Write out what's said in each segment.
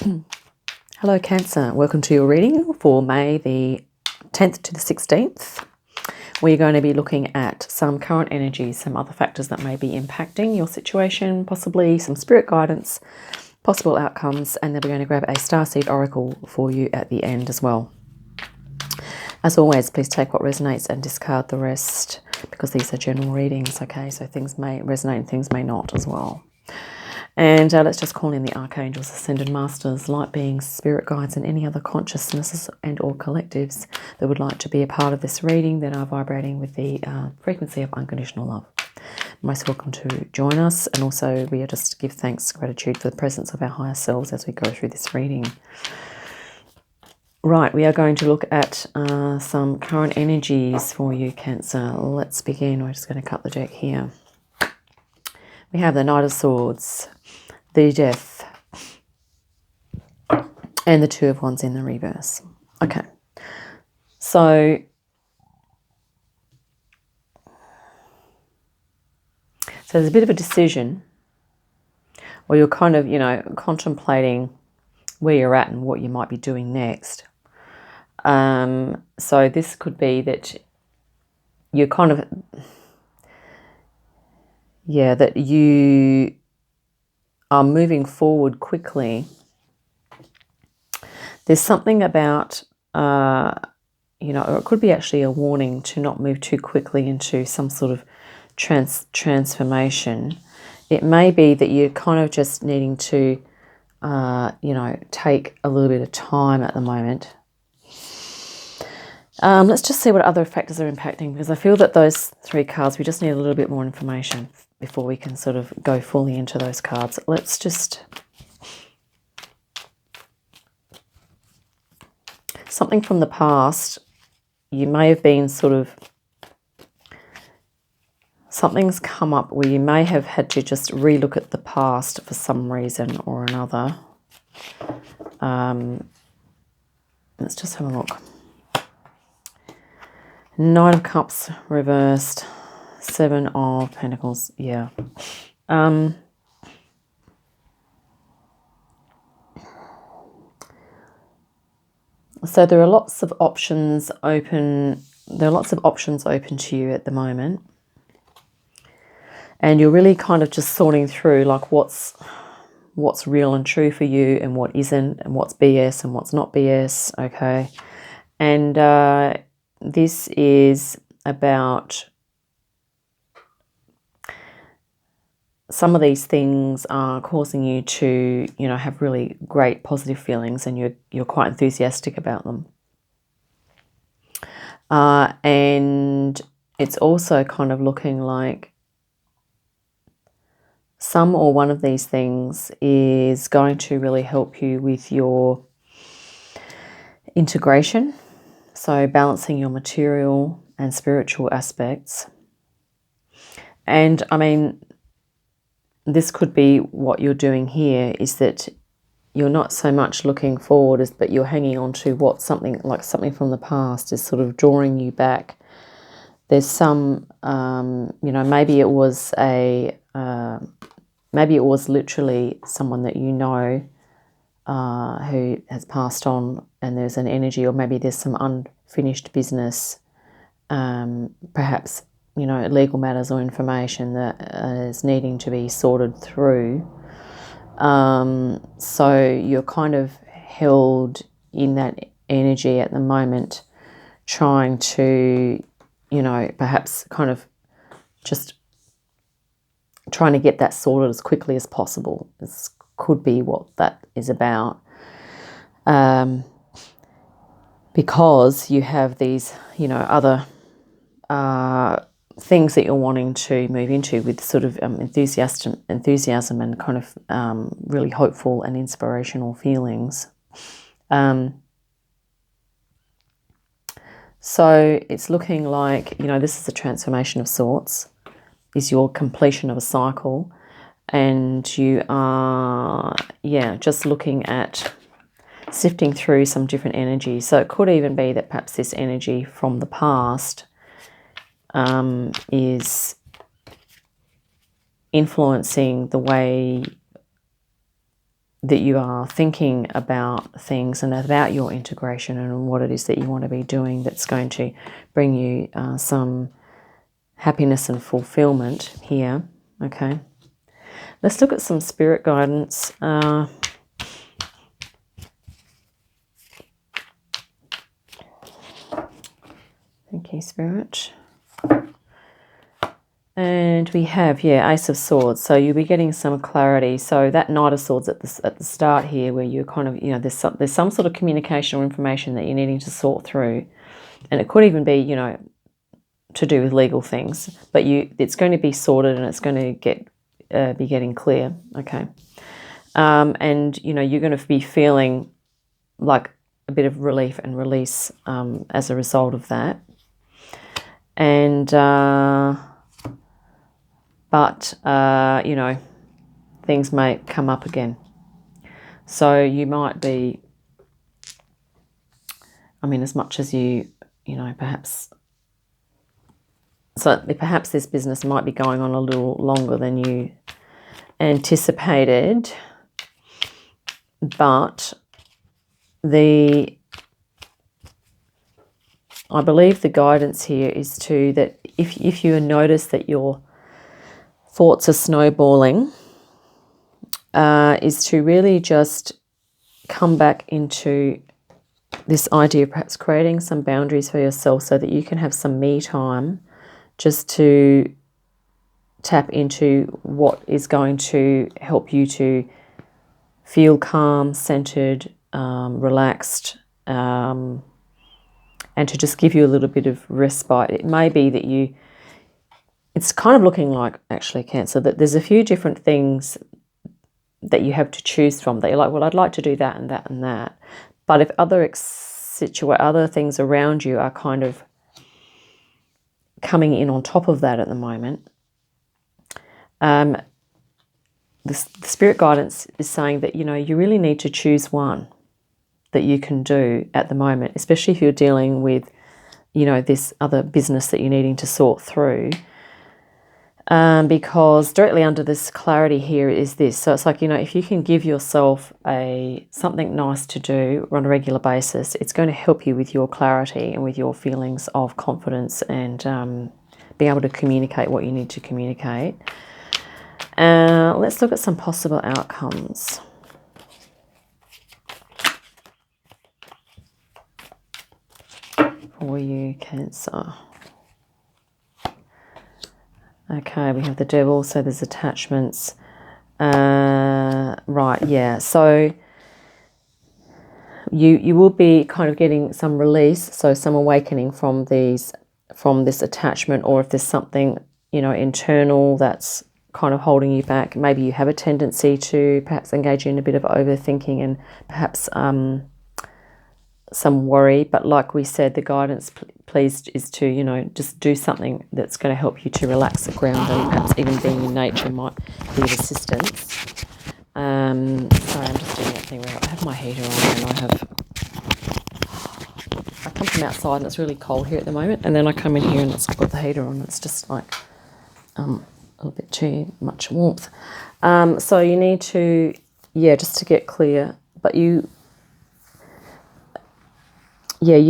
Hello Cancer, welcome to your reading for May the 10th to the 16th. We're going to be looking at some current energies, some other factors that may be impacting your situation, possibly some spirit guidance, possible outcomes, and then we're going to grab a starseed oracle for you at the end as well. As always, please take what resonates and discard the rest, because these are general readings, okay? So things may resonate and things may not as well. And let's just call in the archangels, ascended masters, light beings, spirit guides, and any other consciousnesses and or collectives that would like to be a part of this reading that are vibrating with the frequency of unconditional love. Most welcome to join us, and also we are just to give thanks, gratitude for the presence of our higher selves as we go through this reading. Right, we are going to look at some current energies for you, Cancer. Let's begin. We're just going to cut the deck here. We have the Knight of Swords, the Death, and the Two of Wands in the reverse. Okay, so there's a bit of a decision, or you're kind of, contemplating where you're at and what you might be doing next. So this could be that you're kind of, that you are moving forward quickly. There's something about, or it could be actually a warning to not move too quickly into some sort of transformation. It may be that you're kind of just needing to, take a little bit of time at the moment. Let's just see what other factors are impacting, because I feel that those three cards, we just need a little bit more information before we can sort of go fully into those cards. Let's just... Something from the past, you may have been sort of... Something's come up where you may have had to just relook at the past for some reason or another. Let's just have a look. Knight of Cups reversed. Seven of Pentacles, yeah. So there are lots of options open. There are lots of options open to you at the moment. And you're really kind of just sorting through like what's real and true for you and what isn't, and what's BS and what's not BS, okay? And this is about... Some of these things are causing you to, have really great positive feelings, and you're quite enthusiastic about them. And it's also kind of looking like some or one of these things is going to really help you with your integration. So balancing your material and spiritual aspects. And I mean... This could be what you're doing here, is that you're not so much looking forward, but you're hanging on to what something from the past is sort of drawing you back. There's some, maybe it was literally someone that who has passed on, and there's an energy, or maybe there's some unfinished business, perhaps, legal matters or information that is needing to be sorted through. So you're kind of held in that energy at the moment, trying to, perhaps kind of just trying to get that sorted as quickly as possible. This could be what that is about. Because you have these, other things that you're wanting to move into with sort of enthusiasm and kind of really hopeful and inspirational feelings. So it's looking like, this is a transformation of sorts, is your completion of a cycle, and you are, just looking at sifting through some different energies. So it could even be that perhaps this energy from the past is influencing the way that you are thinking about things and about your integration and what it is that you want to be doing that's going to bring you some happiness and fulfillment here. Okay, let's look at some spirit guidance. Thank you, Spirit. And we have, yeah, Ace of Swords. So you'll be getting some clarity. So that Knight of Swords at the start here, where you're kind of, you know, there's some sort of communication or information that you're needing to sort through, and it could even be, you know, to do with legal things. But it's going to be sorted and it's going to be getting clear. Okay, and you know, you're going to be feeling like a bit of relief and release as a result of that, and. But, you know, things may come up again. So you might be, I mean, as much as you know, perhaps this business might be going on a little longer than you anticipated. But I believe the guidance here is that if you notice that your thoughts are snowballing, is to really just come back into this idea of perhaps creating some boundaries for yourself so that you can have some me time just to tap into what is going to help you to feel calm, centered, relaxed, and to just give you a little bit of respite. It may be that it's kind of looking like, actually, Cancer, that there's a few different things that you have to choose from that you're like, well, I'd like to do that and that and that. But if other things around you are kind of coming in on top of that at the moment, the spirit guidance is saying that, you know, you really need to choose one that you can do at the moment, especially if you're dealing with, you know, this other business that you're needing to sort through. Because directly under this clarity here is this. So it's like, you know, if you can give yourself something nice to do on a regular basis, it's going to help you with your clarity and with your feelings of confidence and being able to communicate what you need to communicate. Let's look at some possible outcomes. For you, Cancer. Okay, we have the Devil, so there's attachments. Right, yeah. So you will be kind of getting some release, so some awakening from this attachment, or if there's something, you know, internal that's kind of holding you back. Maybe you have a tendency to perhaps engage in a bit of overthinking and perhaps some worry, but like we said, the guidance please is to, you know, just do something that's going to help you to relax the ground, and perhaps even being in nature might be of assistance. Sorry, I'm just doing that thing where I have my heater on and I come from outside and it's really cold here at the moment, and then I come in here and it's got the heater on. It's just like a little bit too much warmth. So you need to, yeah, just to get clear, but you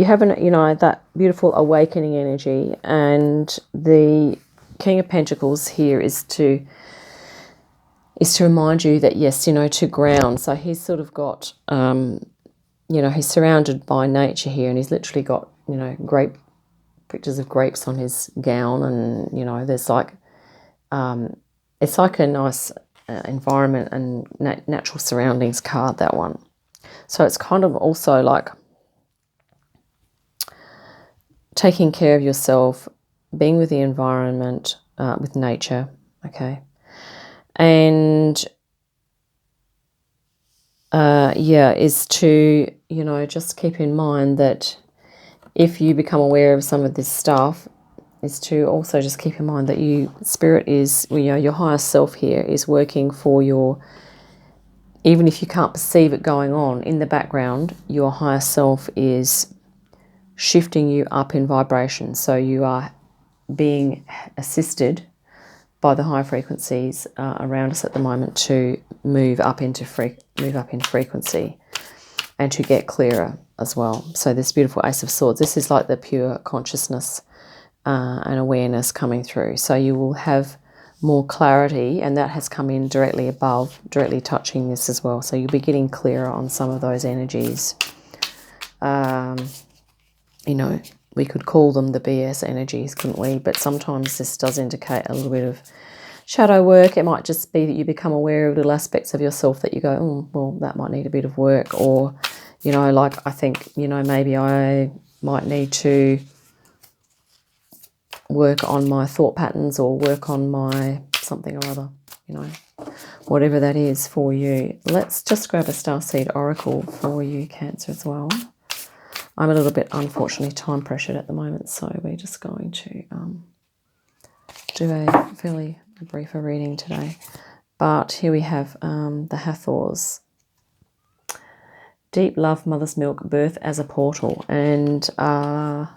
have that beautiful awakening energy, and the King of Pentacles here is to remind you that, yes, you know, to ground. So he's sort of got, you know, he's surrounded by nature here, and he's literally got, you know, pictures of grapes on his gown, and, you know, there's like, it's like a nice environment and natural surroundings card, that one. So it's kind of also like taking care of yourself, being with the environment, with nature, okay? And, is to, you know, just keep in mind that if you become aware of some of this stuff, is to also just keep in mind that Spirit is, you know, your higher self here is working for even if you can't perceive it going on in the background, your higher self is shifting you up in vibration. So you are being assisted by the high frequencies around us at the moment to move up into move up in frequency and to get clearer as well. So this beautiful Ace of Swords, this is like the pure consciousness and awareness coming through. So you will have more clarity, and that has come in directly above, directly touching this as well. So you'll be getting clearer on some of those energies. You know, we could call them the BS energies, couldn't we? But sometimes this does indicate a little bit of shadow work. It might just be that you become aware of little aspects of yourself that you go, oh, well, that might need a bit of work. Or, you know, like I think, you know, maybe I might need to work on my thought patterns or work on my something or other, you know, whatever that is for you. Let's just grab a Starseed Oracle for you, Cancer, as well. I'm a little bit, unfortunately, time pressured at the moment, so we're just going to do a fairly briefer reading today. But here we have the Hathors. Deep love, mother's milk, birth as a portal. And I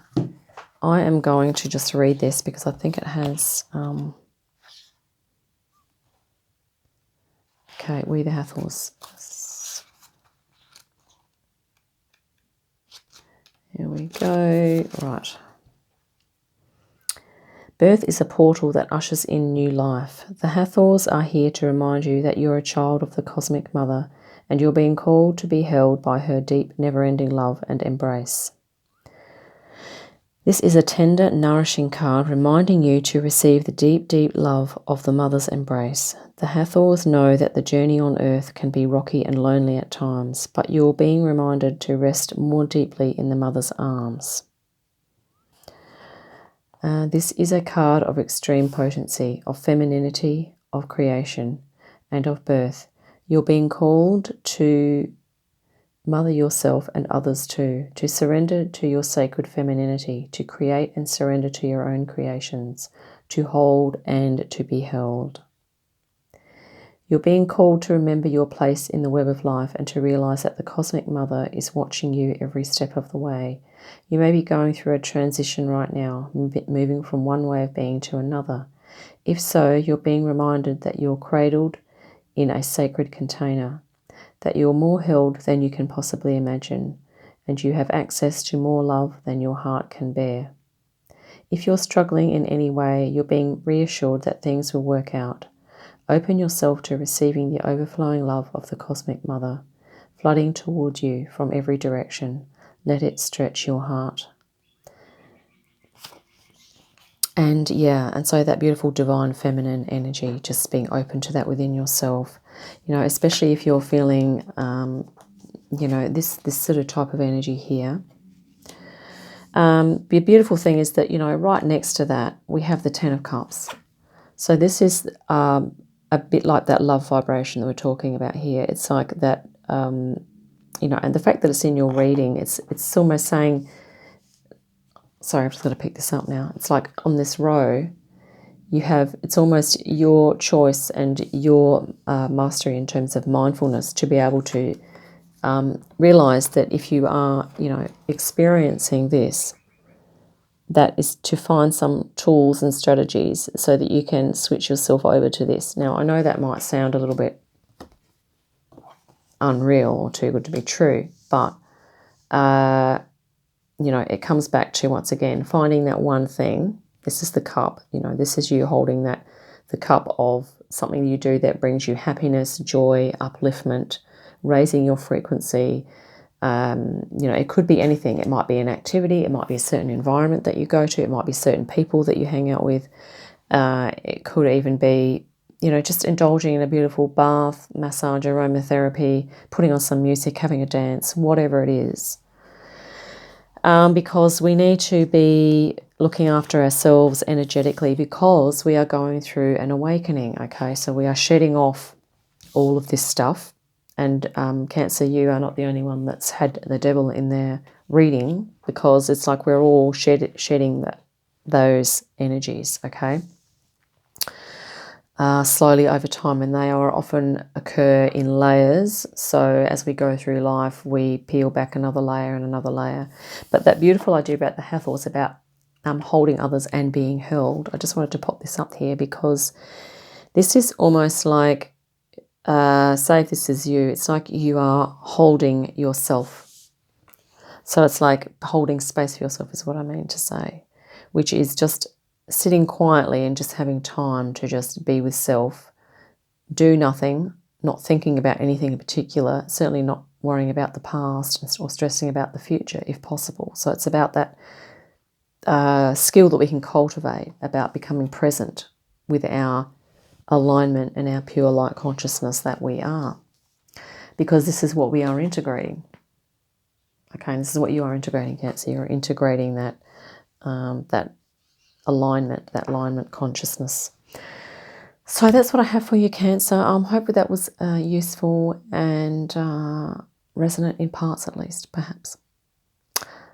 am going to just read this because I think it has... okay, we the Hathors. Here we go. Right. Birth is a portal that ushers in new life. The Hathors are here to remind you that you're a child of the Cosmic Mother and you're being called to be held by her deep, never-ending love and embrace. This is a tender, nourishing card reminding you to receive the deep, deep love of the Mother's embrace. The Hathors know that the journey on Earth can be rocky and lonely at times, but you're being reminded to rest more deeply in the Mother's arms. This is a card of extreme potency, of femininity, of creation, and of birth. You're being called to mother yourself and others too, to surrender to your sacred femininity, to create and surrender to your own creations, to hold and to be held. You're being called to remember your place in the web of life and to realize that the Cosmic Mother is watching you every step of the way. You may be going through a transition right now, moving from one way of being to another. If so, you're being reminded that you're cradled in a sacred container, that you're more held than you can possibly imagine, and you have access to more love than your heart can bear. If you're struggling in any way, you're being reassured that things will work out. Open yourself to receiving the overflowing love of the Cosmic Mother, flooding towards you from every direction. Let it stretch your heart. And yeah, and so that beautiful divine feminine energy, just being open to that within yourself, you know, especially if you're feeling, you know, this sort of type of energy here. The beautiful thing is that, you know, right next to that, we have the Ten of Cups. So this is a bit like that love vibration that we're talking about here. It's like that, you know, and the fact that it's in your reading, it's almost saying, sorry, I've just got to pick this up now. It's like on this row, you have, it's almost your choice and your mastery in terms of mindfulness to be able to realize that if you are, you know, experiencing this, that is to find some tools and strategies so that you can switch yourself over to this. Now, I know that might sound a little bit unreal or too good to be true, but, you know, it comes back to, once again, finding that one thing. This is the cup, you know, this is you holding that, the cup of something you do that brings you happiness, joy, upliftment, raising your frequency. You know, it could be anything. It might be an activity. It might be a certain environment that you go to. It might be certain people that you hang out with. It could even be, you know, just indulging in a beautiful bath, massage, aromatherapy, putting on some music, having a dance, whatever it is. Because we need to be looking after ourselves energetically because we are going through an awakening, okay? So we are shedding off all of this stuff. And Cancer, you are not the only one that's had the devil in their reading, because it's like we're all shedding those energies, okay? Slowly over time, and they are often occur in layers. So as we go through life, we peel back another layer and another layer. But that beautiful idea about the Hathors, about holding others and being held, I just wanted to pop this up here because this is almost like say if this is you, it's like you are holding yourself. So it's like holding space for yourself is what I mean to say, which is just sitting quietly and just having time to just be with self, do nothing, not thinking about anything in particular, certainly not worrying about the past or stressing about the future if possible. So it's about that skill that we can cultivate about becoming present with our alignment and our pure light consciousness that we are, because this is what we are integrating. Okay, and this is what you are integrating, Cancer. You're integrating that that alignment consciousness. So that's what I have for you, Cancer. I'm hoping that was useful and resonant in parts, at least, perhaps.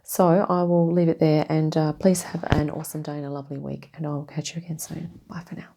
So I will leave it there, and please have an awesome day and a lovely week, and I'll catch you again soon. Bye for now.